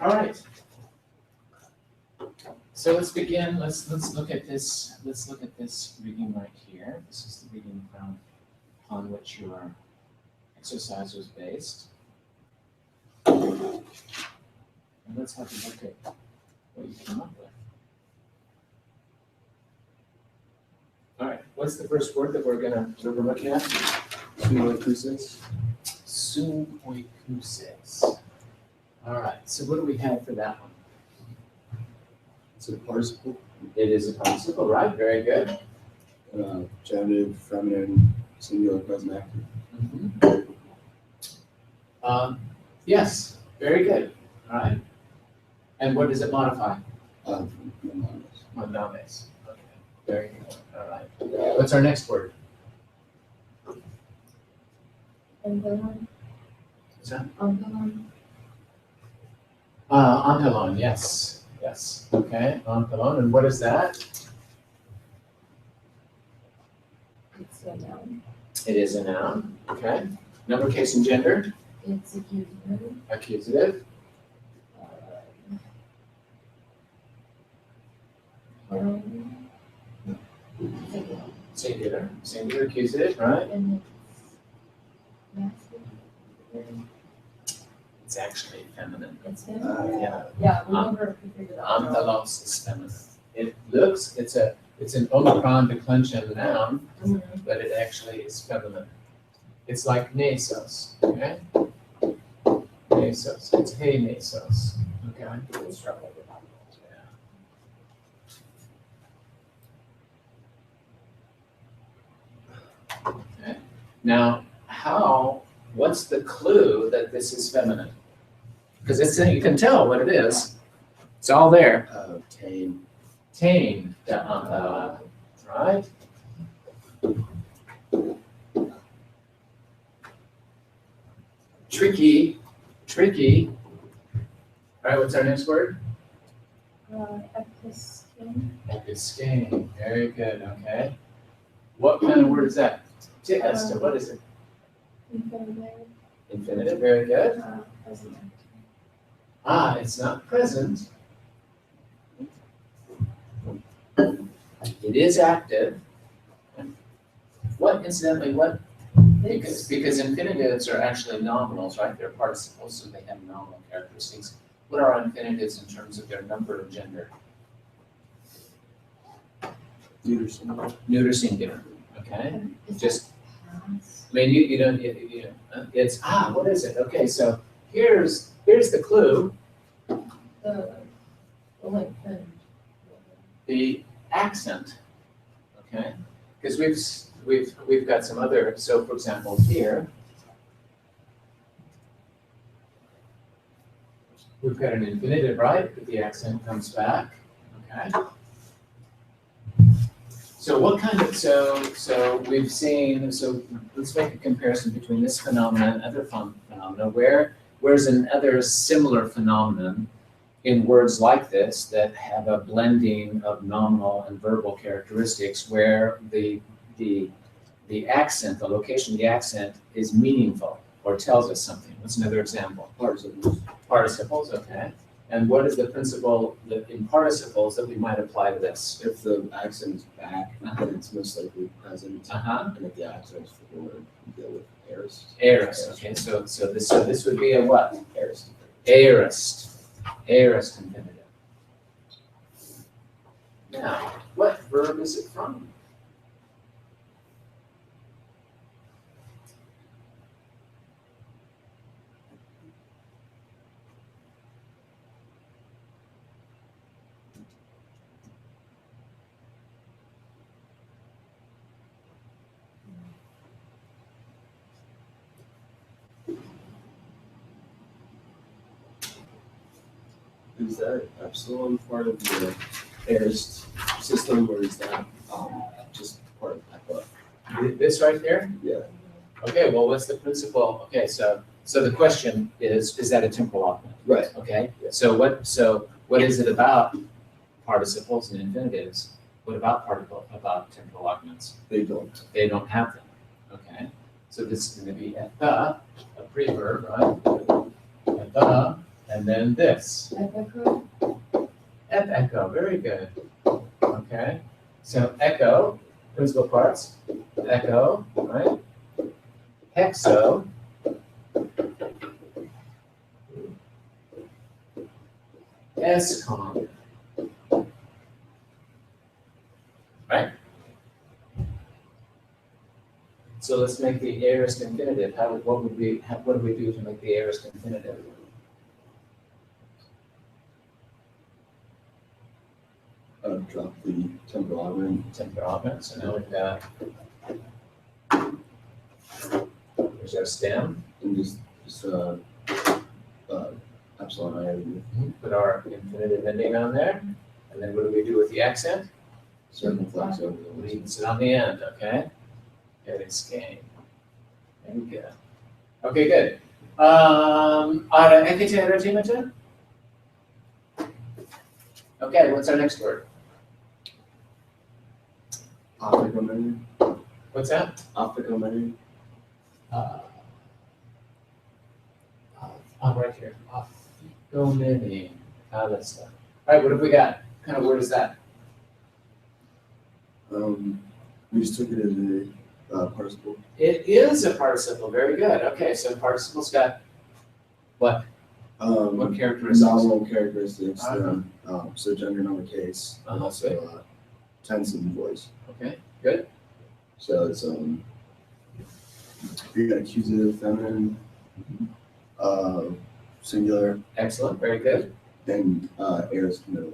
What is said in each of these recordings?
All right. So let's begin. Let's look at this. Let's look at this reading right here. This is the reading on which your exercise was based. And let's have a look at what you came up with. All right. What's the first word that we're looking at? Sumoikusis. Sumoikusis. All right. So what do we have for that one? It's a participle. It is a participle, right? Very good. Genitive, feminine, singular, present active. Yes, very good. All right. And what does it modify? Monogamous. Monogamous. Okay. Very good. All right. What's our next word? Anthelon. What's that? Anthelon. Anthelon. Yes. Yes. Okay. Anthelon. And what is that? It's a noun. It is a noun. Okay. Number, case, and gender. It's accusative. Accusative. Plural. Singular. Singular. Singular accusative, right? And it's masculine. It's actually feminine. It's feminine. Yeah. Yeah, we never figured it out. Anthelos is feminine. It looks, it's an Omicron declension noun, Mhm. but it actually is feminine. It's like nasos, okay? Nasos. It's hey nasos, okay? We struggled with that. Okay. Now, what's the clue that this is feminine? Because you can tell what it is. It's all there. Tame. Tame, right? Tricky. All right, what's our next word? Episcene. Episcane. Very good, okay. What kind of word is that? Take us to, what is it? Infinitive. Infinitive, very good. Present active. It's not present. It is active. Incidentally, because infinitives are actually nominals, right? They're participles, so they have nominal characteristics. What are infinitives in terms of their number and gender? Neuter singular. Neuter singular, okay? Is Just, past? I mean, you don't, it's, what is it? Okay, so here's the clue, The length and. the accent, okay? Because we've got some other, so for example, here, we've got an infinitive, right? But the accent comes back, okay? So what kind of, so we've seen, so let's make a comparison between this phenomenon and other phenomena. Where's another similar phenomenon in words like this that have a blending of nominal and verbal characteristics where the accent, the location of the accent is meaningful or tells us something? What's another example? Participles. Participles, okay. And what is the principle in participles that we might apply to this? If the accent is back, then it's most likely present. Uh-huh. And if the accent is forward, we deal with aorist. Aorist, okay, so this would be a what? Aorist. Aorist infinitive. Now, what verb is it from? Is that epsilon part of the aorist system, or is that just part of EPA? This right there? Yeah. Okay, well, what's the principle? Okay, so the question is that a temporal augment? Right. Okay, Yeah. so what is it about participles and infinitives? What about temporal augments? They don't. They don't have them, okay? So this is gonna be at the, a preverb, right? At the, And then this, Echo. echo, very good. Okay, so echo, principal parts, echo, right? Hexo. Escom. Right? So let's make the aorist infinitive. What do we do to make the aorist infinitive? Drop the temporal augment. Temporal augment, so now we've got, there's our stem, And just epsilon I put our infinitive ending on there, and then what do we do with the accent? circumflex over the We leads. sit on the end, okay? Eriskein. Very good. Okay, good. Ara ekite. Okay, what's our next word? Opticometer. What's that? Opticometer. Right here. Ophikomene. Alista. All right, what have we got? What kind of word is that? We just took it as a participle. It is a participle. Very good. Okay, so participles got what? What characteristics? Nominal characteristics. Uh-huh. So gender, number, case, and Uh-huh. also tense and voice. Okay, good. So it's you got accusative, feminine, singular, Excellent. Very good. then aorist middle.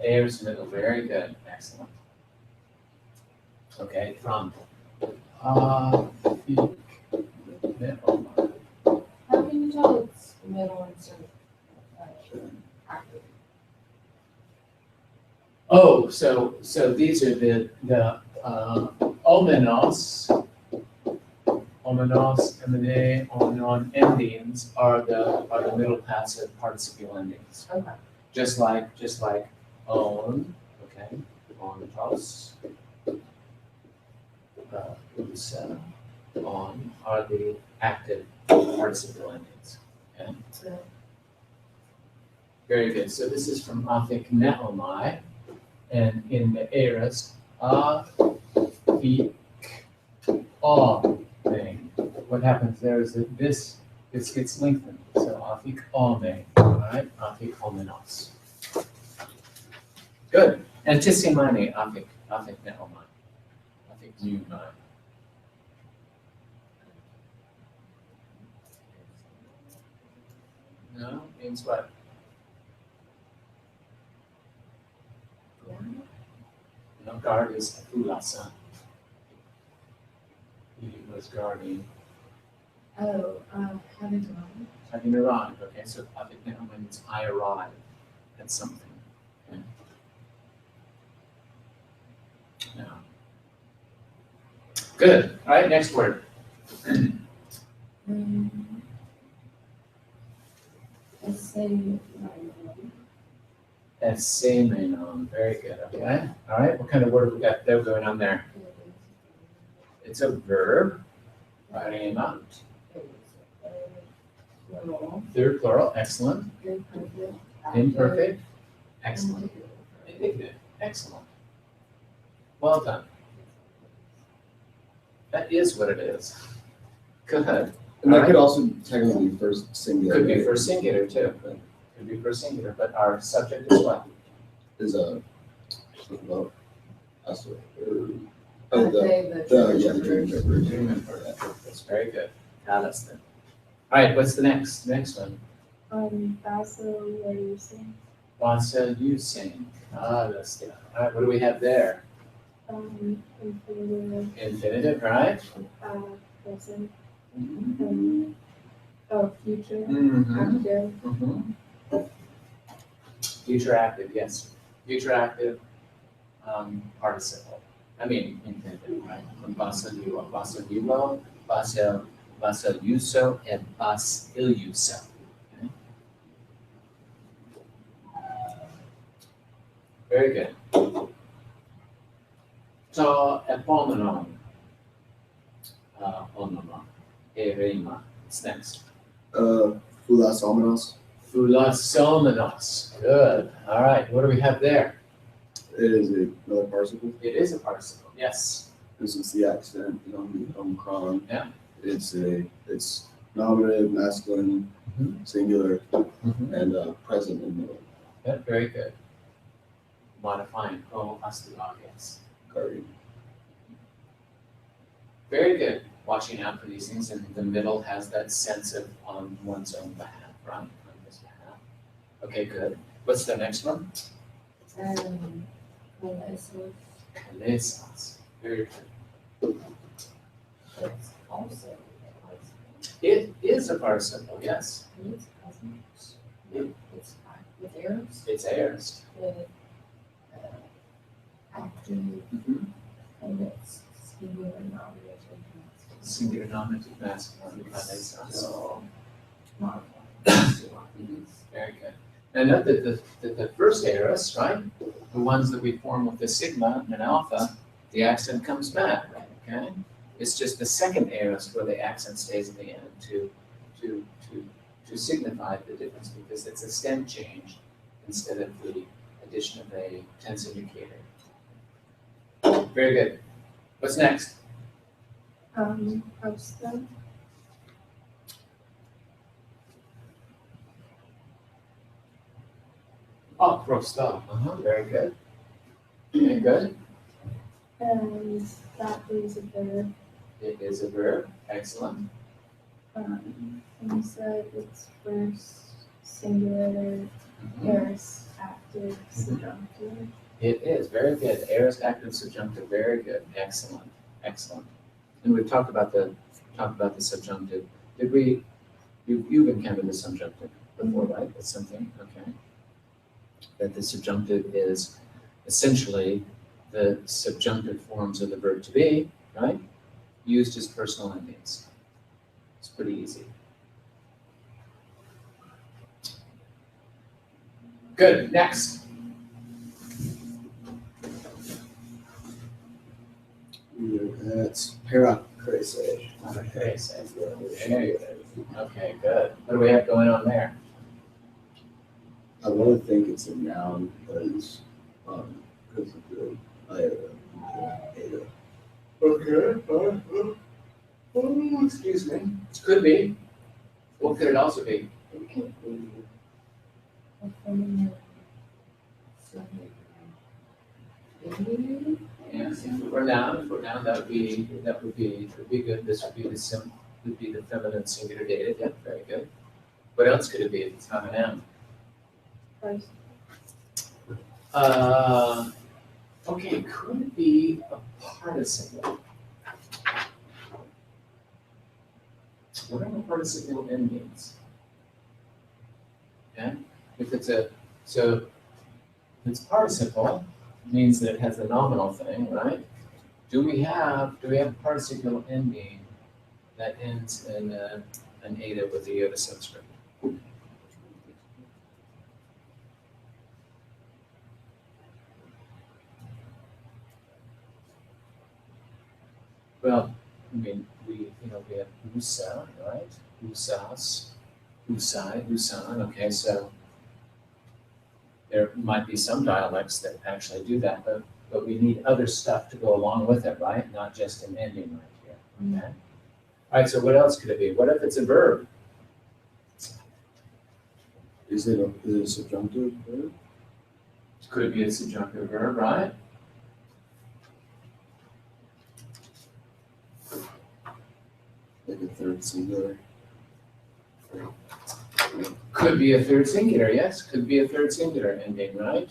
Aorist middle. Very good. Excellent. Okay, from middle. How can you tell it's middle and sort of active? Oh, so these are the omenos, emine, omenon endings are the middle passive participial endings. Okay. Just like on, okay, ontos, usa, on are the active participial endings. Okay. So, Very good. So this is from Afik Neomai, and in the aorist, Afik all thing. What happens there is that this gets lengthened. So Afik Ome, all right? Afik Omenos. Good. Antisimani, Afik Neomai. Afik Neomai. No, means what? No, guard is Ulasa. He was guarding, having one. having arrived, okay, so Afik Neomai means I arrived at something. Okay. Now. Good, all right, next word. Semenon, very good, okay. All right, what kind of word have we got there going on there? It's a verb, rema, third plural, excellent, imperfect, excellent, indicative, excellent. Well done. That is what it is. Good. And that Alright. could also technically be first singular. Could be for singular too. Could be for singular, but our subject is what? Is well, us. The The dream interpretation. That's very good. Now that's the. All right, what's the next one? Basil, what are you saying? Wasa Yusing. That's the. All right, what do we have there? Infinitive, Infinitive, right? present, Mm-hmm. future, Mm-hmm. active, Future active, yes. Future active, participle. I mean, infinitive, right? From basa yulo, basa yuso, and bas iluso. Okay? Very good. So, epomenon. Onoma. Erema. What's next? Fulas almanos. Phulasomenos. Good. All right. What do we have there? It is another participle. It is a participle. Yes. This is the accent on Omicron. Yeah. It's nominative, masculine, singular, and present in middle. Yeah, very good. Modifying proastuages. Guardian. Very good. Watching out for these things, and the middle has that sense of on one's own behalf, right? On his behalf. Okay, good. What's the next one? Kalesos, Kalesas. Very good. it's also It is a participle, yes. it's present. It's with heirs, It's aorist. with active, and it's singular nominative. Singular nominative masculine. Kalesas. So, modified. Very good. And note that the first aorist, right? The ones that we form with the sigma and an alpha, the accent comes back, okay? It's just the second aorist where the accent stays at the end to signify the difference because it's a stem change instead of the addition of a tense indicator. Very good. What's next? Prosta, Oh, prosta. Very good. Very good. and that is a verb. It is a verb. Excellent. And you said it's first singular, aorist, active, subjunctive. It is, very good. Aorist, active, subjunctive, very good. Excellent, excellent. And we've talked about the subjunctive. Did we, you've encountered the subjunctive before, right? It's something, okay. That the subjunctive is essentially the subjunctive forms of the verb to be, right? Used as personal endings. It's pretty easy. Good, next. That's paracrase. Okay, so very good. Okay, good. What do we have going on there? I want to think it's a noun because of the iota. Okay. Oh, excuse me. It could be. What could it also be? It could be a feminine subject. Yeah, if it were noun, that would be good. This would be the feminine singular dative. Yeah, very good. What else could it be if it's not a noun? First, Okay, could it be a participle? Whatever participle in means. Okay, if it's participle, it means that it has a nominal thing, right? Do we have a participle ending that ends in an eta with the iota subscript? Well, I mean, we have usa, right? Usas, usai, usan. Okay, so there might be some dialects that actually do that, but we need other stuff to go along with it, right? Not just an ending right here. Okay. All right. So what else could it be? What if it's a verb? Is it a subjunctive verb? Could be a subjunctive verb, right? Like a third singular? Could be a third singular, yes. Could be a third singular ending, right?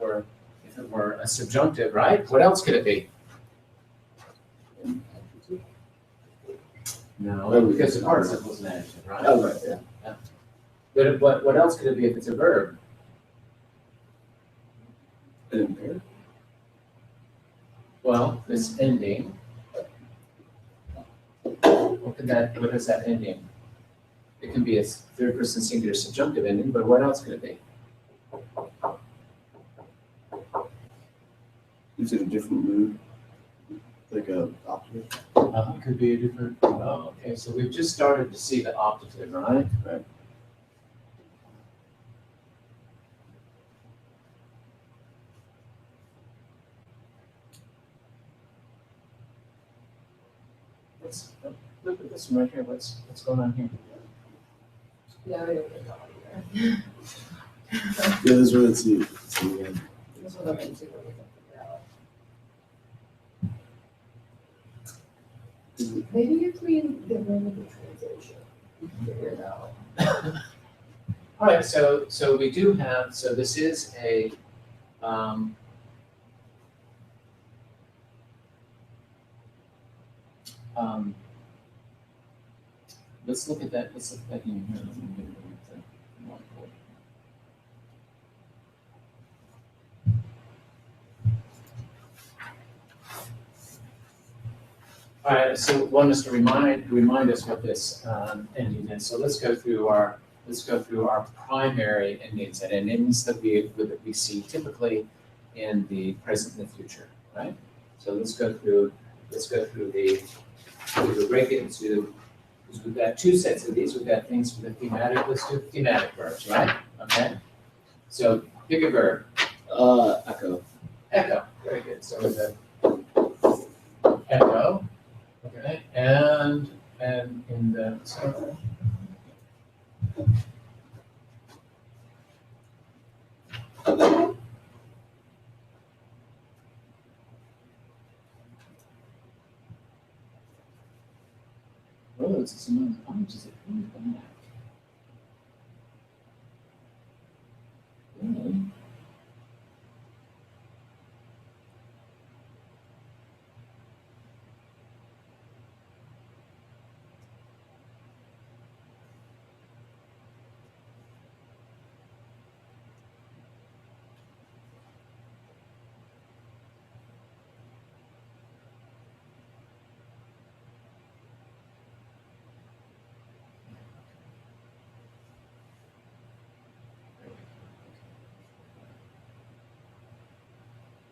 Or if it were a subjunctive, right? What else could it be? No, because the participle is an adjective, right? Oh, right, yeah. But what else could it be if it's a verb? An impaired? Well, this ending. What is that ending? It can be a third person singular subjunctive ending, but what else could it be? Is it a different mood? Like a operative? It could be a different, oh, okay, so we've just started to see the optative, right? Right. Look at this one right here, what's going on here? Yeah, we don't get that either. Yeah, this is where it's you. This one doesn't see what we can figure out. Maybe if we get rid of the translation, we can figure it out. All right, so we do have, so this is a, let's look at that in here. Let me get rid of the whiteboard. All right, so one is to remind us what this ending is. So let's go through our primary endings and endings that we see typically in the present and the future, right? So let's go through we'll break it into, because we've got two sets of these. We've got things with the thematic. Let's do thematic verbs, right? Okay. So pick a verb. Echo. Echo. Very good. So we've got echo. Okay. And in the so roads is among the colleges that really back. Really?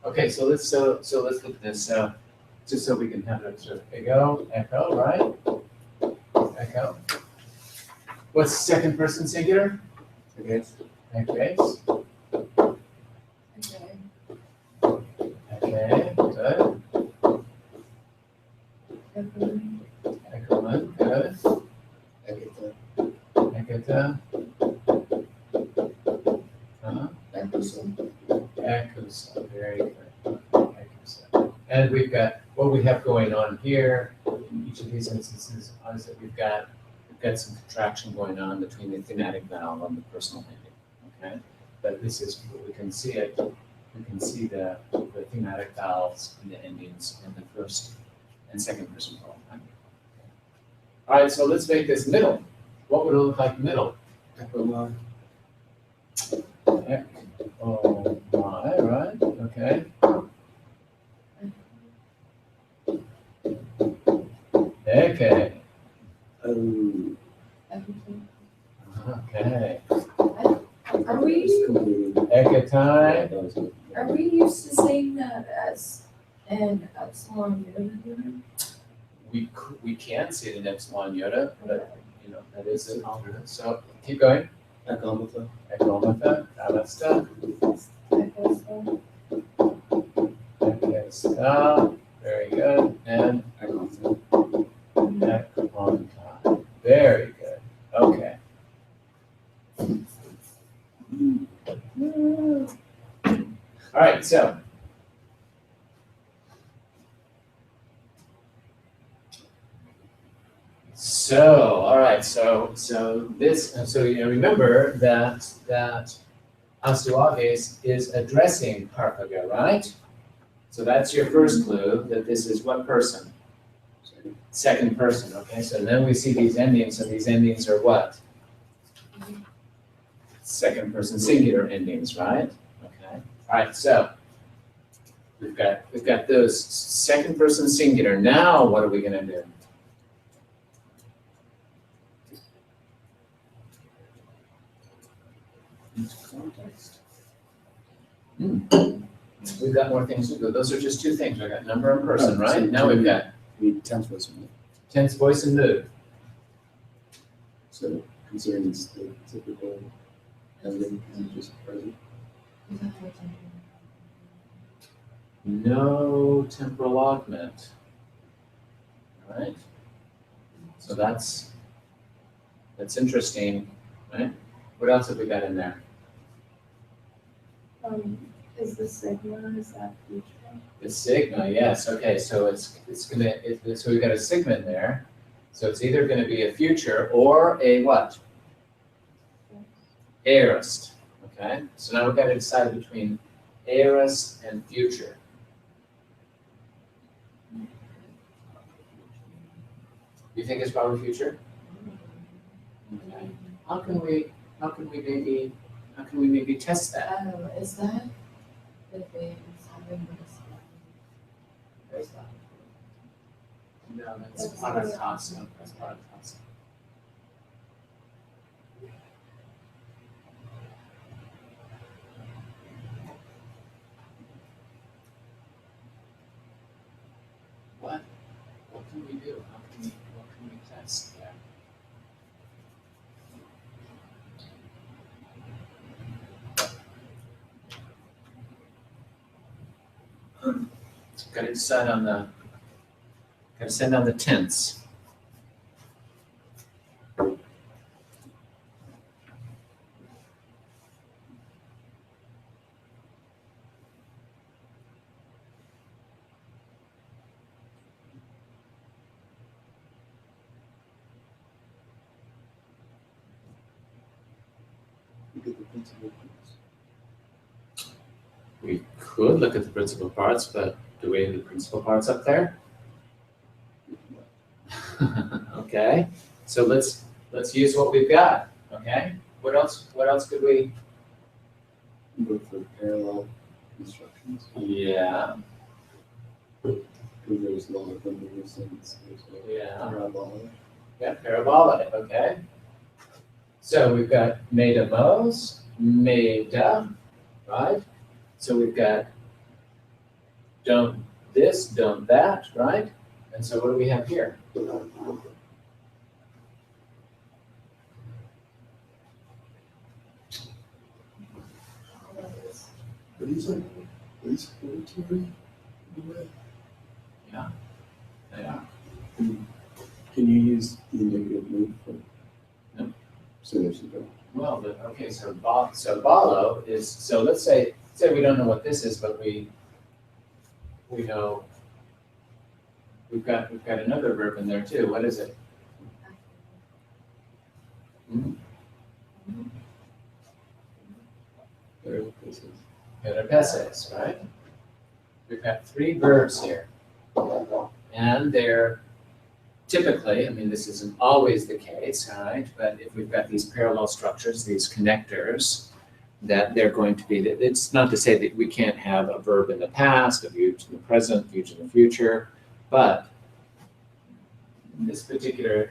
Okay, so let's look at this. Just so we can have a sort of echo, right? Echo. What's second person singular? Okay. Okay. Okay. Okay. Good. Echoman. Good. Ekita. Ekata. Echoson. Echoes. Very good. Echoes. And we've got what we have going on here in each of these instances is that we've got some contraction going on between the thematic vowel and the personal ending. Okay, but this is we can see it. We can see the thematic vowels and the endings in the first and second person plural. All right, so let's make this middle. What would it look like middle? Echoma. Oh my, right? Okay. Okay. Um, Everything. Okay. Are we, just completely. Ekatai. That was good. are we used to saying that as an epsilon unit? We can see it in epsilon iota, but you know that is an alternate. So keep going. Echomata. Ekomata, alasta, ekesta. Very good. And Echomata. ekomata. Very good. Okay. All right, so all right, so this, and so you remember that Astyages is addressing Karpaga, right? So that's your first clue that this is what person? Second person. Okay, so then we see these endings, and these endings are what? Second person singular endings, right? Okay. All right, so we've got those second person singular. Now what are we gonna do? Context. We've got more things to do. Those are just two things. We've got number and person, Oh, right? so Now we've got We tense was one. tense, voice, and mood. So considering it's the typical ending, is it just present? No temporal augment. All right? So that's interesting, right? What else have we got in there? Is the sigma, is that future? The sigma, yes, okay, so so we've got a sigma in there. So it's either gonna be a future or a what? Aorist, okay? So now we've got to decide between aorist and future. You think it's probably future? Okay. How can we maybe test that? Is that the thing, having this? There's that. No, that's part of TASA, that's part of TASA. What can we do? What can we test there? Got to decide on got to send on the tense. Look at the principal parts. We could look at the principal parts, but do we have the principal parts up there? Okay, so let's use what we've got, okay? What else could we? Look for parallel constructions. Yeah, Because there's a lot of them in this sense. There's like yeah, parabolic. yeah, parabolic, okay? So we've got metamos, meta, right? So we've got don't this, don't that, right? And so what do we have here? Are these like, are these planetary in a way? They are. Can you use the negative move for? No. So there's a go. Well, okay, so balo is, so let's say we don't know what this is, but we know we've got another verb in there too. What is it? There are places. Perapeses, right? We've got three verbs here. And they're typically, I mean, this isn't always the case, all right? But if we've got these parallel structures, these connectors, that they're going to be, it's not to say that we can't have a verb in the past, a future in the present, future in the future, but in this particular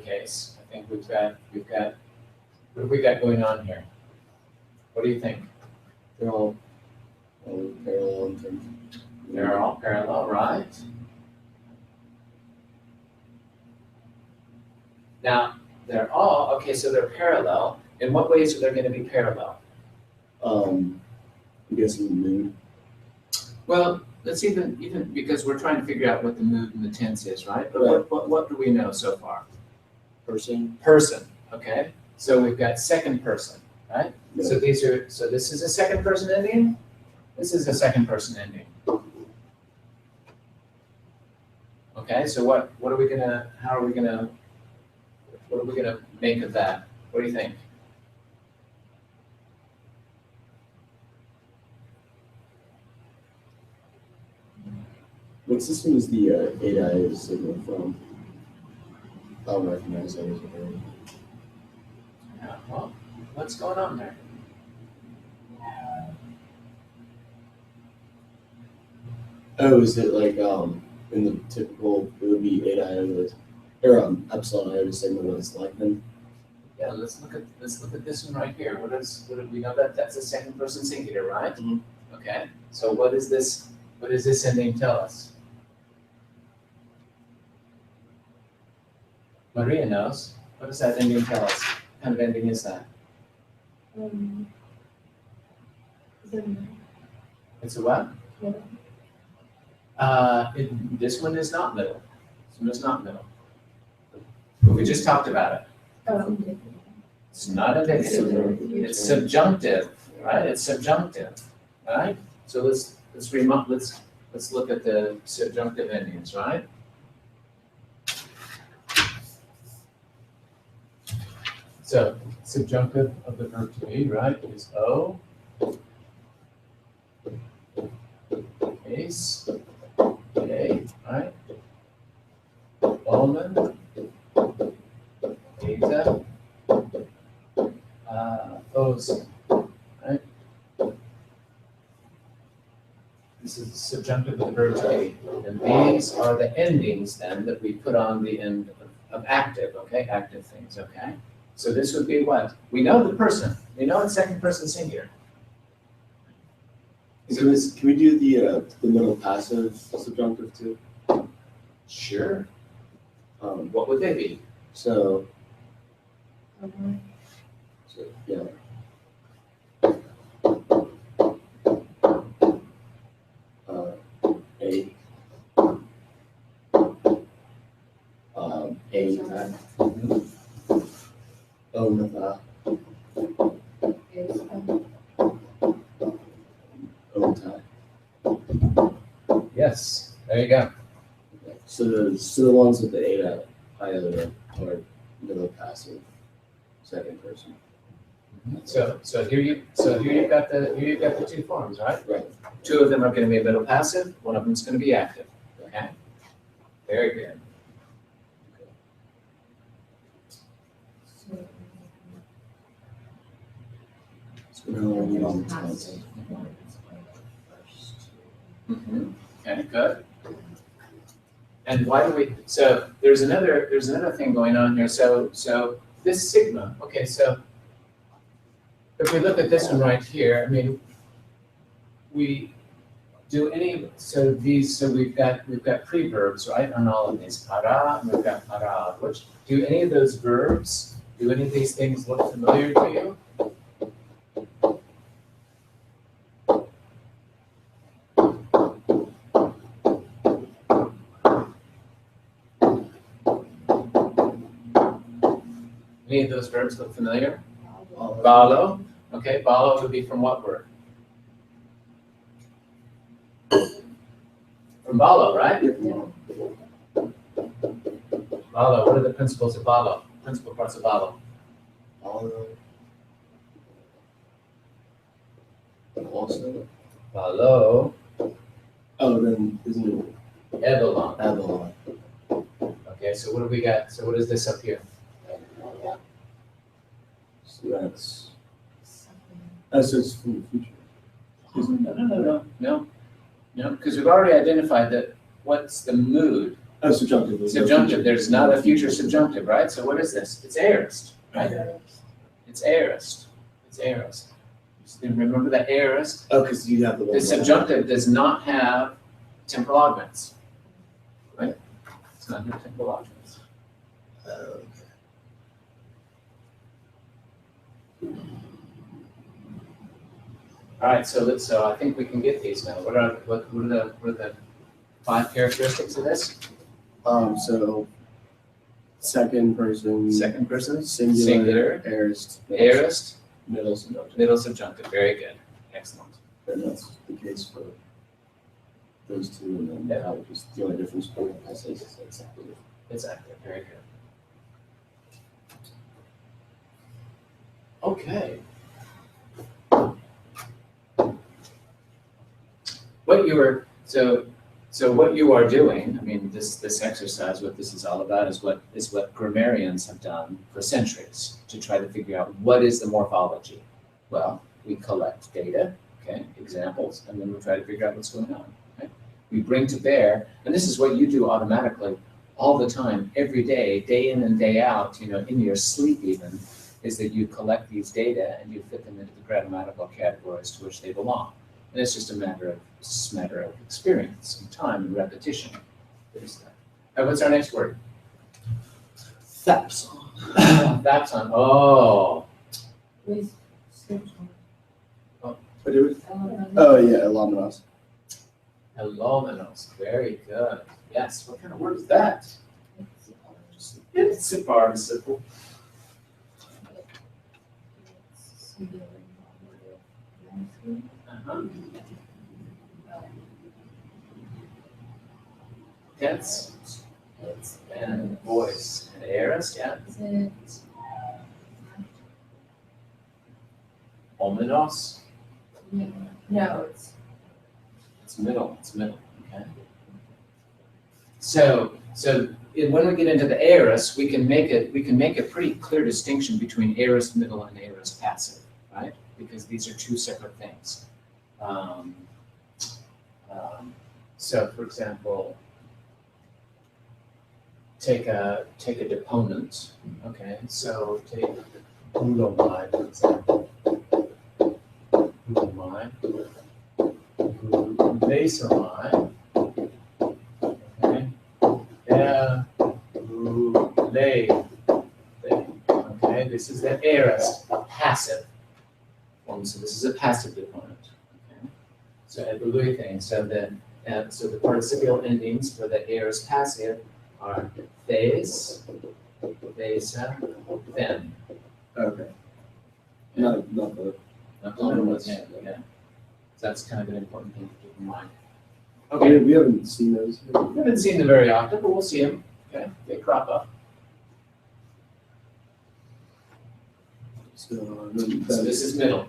case, I think we've got, what have we got going on here? What do you think? They're all parallel in terms of. They're all parallel, right? Now, they're all, okay, so they're parallel. In what ways are they going to be parallel? I'm guessing the mood. Well, let's even because we're trying to figure out what the mood and the tense is, right? But Right. what do we know so far? Person. Person, okay? So we've got second person, right? Yeah. So this is a second person ending. This is a second person ending. Okay, so what are we gonna make of that? What do you think? What system is the ADI signal from? I don't recognize that as a word. Yeah, well, what's going on there? Oh, is it like in the typical, it would be 8 iota or epsilon iota signal with its like then? Yeah, let's look at this one right here. What do we know that's a second person singular, right? Mhm. Okay. So what does this ending tell us? Maria knows. What does that ending tell us? What kind of ending is that? Is it It's a what? middle? This one is not middle. This one is not middle. But we just talked about it. Oh, It's not indicative. It's subjunctive, right? It's subjunctive, right? So let's look at the subjunctive endings, right? So subjunctive of the verb to be, right, is O. Ace, A, right? Bowman, Eta, O's, right? This is the subjunctive of the verb to be. And these are the endings then that we put on the end of active, okay? Active things, okay? So this would be what? We know the person. We know it's second person singular. So this, Can we do the middle passive subjunctive too? sure. What would they be? So yeah. A. A. O with a. O tie. Yes, there you go. So the ones with the eta either are middle passive, second person. So here you've got the two forms, right? Right. Two of them are going to be middle passive, one of them is going to be active. Okay? Very good. So now we're using tense. Okay, good. And why do we, so there's another thing going on here. So this sigma, okay, so if we look at this one right here, I mean, we do any, so we've got preverbs, right, on all of these, para, and we've got para, which, do any of those verbs, do any of these things look familiar to you? Any of those verbs look familiar? Balo, okay, balo would be from what word? From balo, right? Balo, what are the principles of balo? Principal parts of balo? Also. Balo, Oh, then isn't it ebalon. Avalon? Okay, so what do we got? So what is this up here? So that's just from the future. No, because we've already identified that what's the mood? Oh, subjunctive. Subjunctive, there's not a future subjunctive, right? So what is this? It's aorist, right? It's aorist. It's aorist. Remember the aorist? Oh, because you have the one. The subjunctive does not have temporal augments, right? It's not have temporal augments. Okay. All right, so I think we can get these now. What are the 5 characteristics of this? So second person. Second person, Singular. Aorist. aorist, Middle subjunctive. middle subjunctive. Very good, excellent. And that's the case for those two, and then Yeah. how just the only difference between essays is it's active. It's active. Very good. Okay. What you are doing, I mean, this exercise, what this is all about is what grammarians have done for centuries to try to figure out what is the morphology. Well, we collect data, okay, examples, and then we try to figure out what's going on. Okay? We bring to bear, and this is what you do automatically all the time, every day in and day out, in your sleep even, is that you collect these data and you fit them into the grammatical categories to which they belong. And it's just a matter of experience and time and repetition. What's our next word? Thapson. Thapson. Oh. What do we? Oh yeah, Elomenos. Elomenos. Very good. Yes. What kind of word is that? It's a participle. It's singular, nominative, masculine. Uh-huh. Tense It's and voice and aorist, yeah. Is it Omenos. no, It's middle, okay. So when we get into the aorist, we can make a pretty clear distinction between aorist middle and aorist passive, right? Because these are two separate things. So for example, take a deponent, okay? So take glutamide, for example. Glutamide. Glutamide. Okay. Okay, this is the aorist, a passive form. So this is a passive deponent. Okay. So evoluethane. So the participial endings for the aorist passive are thais, theisa, then. Okay. Not the. Not the middle ones, yeah. So that's kind of an important thing to keep in mind. Okay, Okay, we haven't seen those. we haven't seen them very often, but we'll see them. Okay, they crop up. So, So this is middle.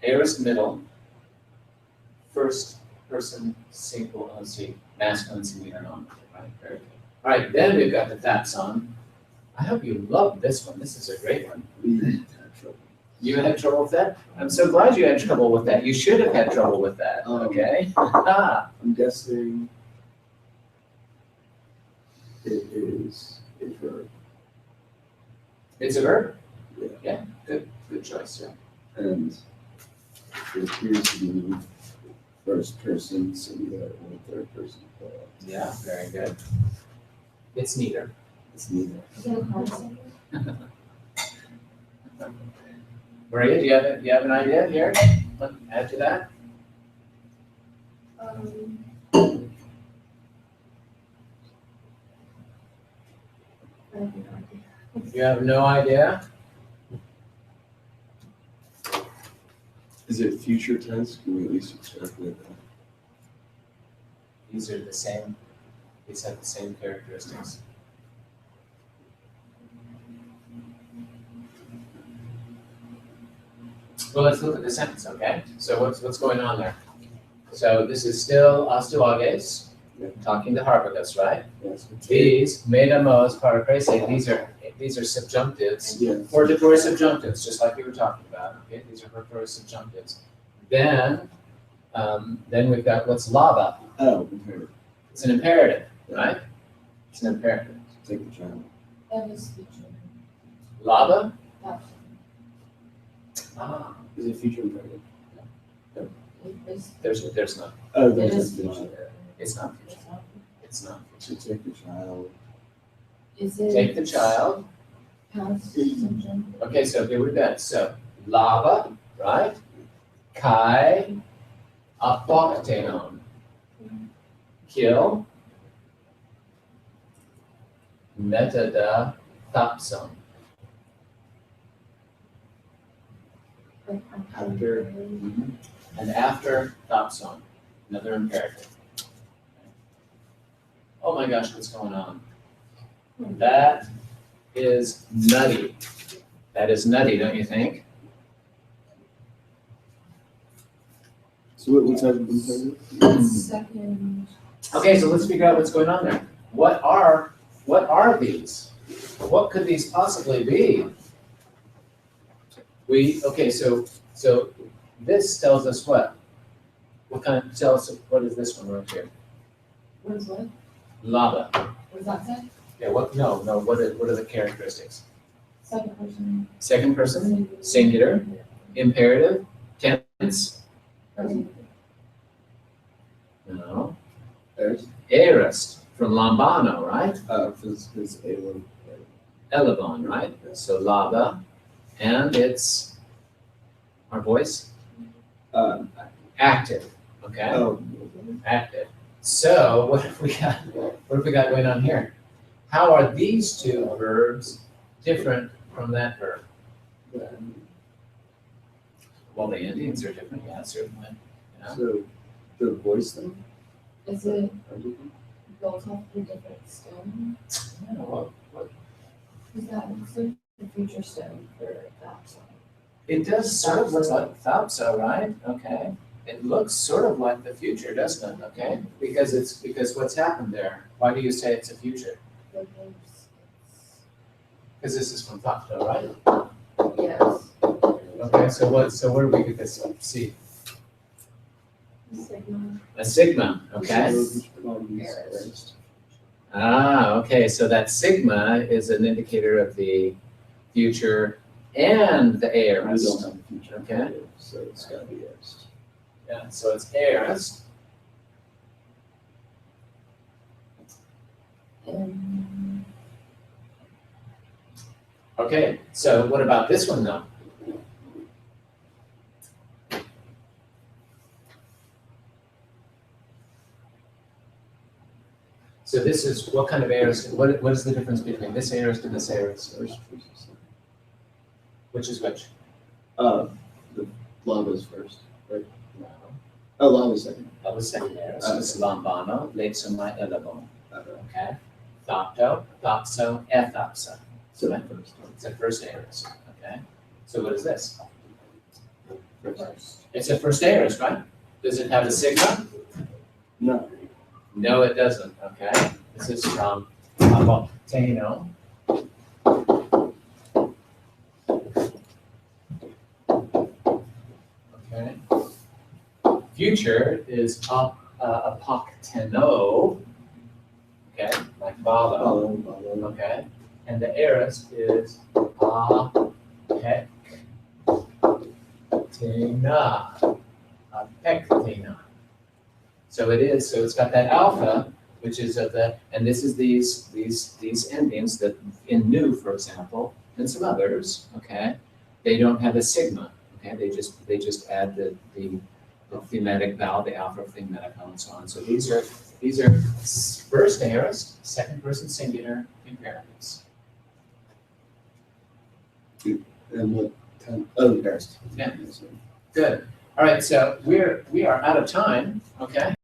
Aorist middle. First person single OC, masculine singular nominative, right? Very good. All right, then we've got the thapson. I hope you love this one. This is a great one. You had trouble with that? I'm so glad you had trouble with that. You should have had trouble with that, okay? Ah, I'm guessing it is a verb. it's a verb? Yeah. Yeah, good choice, yeah. And it appears to be first person singular and third person plural. Yeah, very good. It's neither. It's neither. is it a concept? Maria, do you have an idea here? Let me add to that. I have no idea. You have no idea? Is it future tense? Can we at least extrapolate that? These are the same, these have the same characteristics. Well, let's look at the sentence, okay? So what's going on there? So this is still osteoages, Yeah. talking to Harpagus, right? Yes. These, metamos, paracrase, these are subjunctives, Yeah. hortatory subjunctives, just like we were talking about, okay? These are hortatory subjunctives. Then we've got what's lava. Oh, imperative. It's an imperative, right? It's an imperative. Take the child. That is future. Lava? That Ah, Is it future imperative? is, there's not. Oh, it there's is the child. future. It's not. It's not. It's not. So take the child. Is it? Take the child. Past subjunctive? Okay, so here we've got, so lava, right? Kai apoktenon. Kill. Metada thapson. Like After. And after thapson, another imperative. Oh my gosh, what's going on? That is nutty. That is nutty, don't you think? So what type of imperative? Second. Okay, so let's figure out what's going on there. What are these? What could these possibly be? Okay, so this tells us what? Tell us, what is this one right here? What is what? Lava. What does that say? Yeah, what are the characteristics? Second person. Second person, singular, imperative, tense? Person. No. There's, Aorist, from lambano, right? it's Alon. Elevon, right? So lava, and it's our voice, active, okay? Oh, Active. So what have we got going on here? how are these two verbs different from that verb? Then, Well, the endings are different, yeah, certainly. Yeah. so the voice thing, Is it how do you built off a different stem? Yeah, what- Is that also the future stem for that song? It does sort of look like Thopso, right? Okay. It looks sort of like the future, doesn't it? Okay? Because what's happened there? Why do you say it's a future? Because Because this is from Thopso, right? it's, yes, Okay, so where do we get this from? See, sigma. a sigma, okay? Aorist. Ah, okay, so that sigma is an indicator of the future and the We aorist. don't have a future. Okay. So it's gotta be aorist. Yeah, so it's aorist. And Okay, so what about this one though? So this is, what kind of aorist, what is the difference between this aorist and this aorist? First versus second. Which is which? The lava's first, right? No, Oh, lava's second. that was second aorist. It's lambano, lexomai elabo, Okay. okay? Thopto, thopso, ethopso. So Right. first. It's a first aorist, okay? So what is this? first. It's a first aorist, right? Does it have a sigma? No. No, it doesn't, okay? This is from Aboteno. Okay. Future is apokteno, okay, like Balo, Follow. okay? And the aorist is apektina, apektina. So it is, so it's got that alpha, which is of the, and this is these endings that in new, for example, and some others, okay? They don't have a sigma, okay? They just add the thematic vowel, the alpha thematic vowel and so on. So these are first aorist, second person singular imperatives. And what time? Oh, aorist. Yeah. Good. All right, so we are out of time, okay?